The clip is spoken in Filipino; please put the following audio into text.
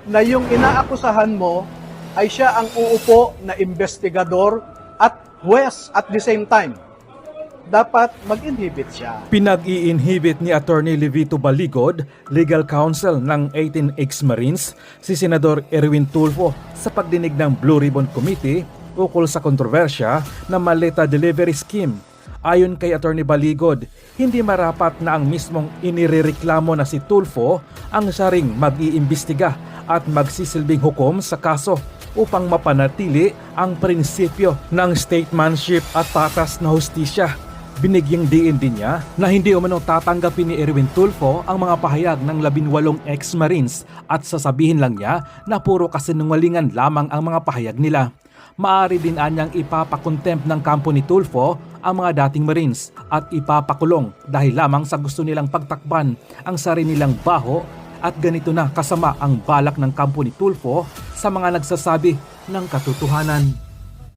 na yung inaakusahan mo ay siya ang uupo na investigador at huwes at the same time. Dapat mag-inhibit siya. Pinag-i-inhibit ni Attorney Levito Baligod, legal counsel ng 18 ex-Marines, si Senador Erwin Tulfo sa pagdinig ng Blue Ribbon Committee ukol sa kontrobersya ng maleta delivery scheme. Ayon kay Attorney Baligod, hindi marapat na ang mismong inirereklamo na si Tulfo ang siya ring mag-iimbestiga at magsisilbing hukom sa kaso upang mapanatili ang prinsipyo ng statesmanship at patas na hustisya. Binigyang diin din niya na hindi umano tatanggapin ni Erwin Tulfo ang mga pahayag ng 18 ex-Marines at sasabihin lang niya na puro kasinungalingan lamang ang mga pahayag nila. Maaari din anyang ipapakontempt ng kampo ni Tulfo ang mga dating Marines at ipapakulong dahil lamang sa gusto nilang pagtakban ang sarili nilang baho at ganito na kasama ang balak ng kampo ni Tulfo sa mga nagsasabi ng katotohanan.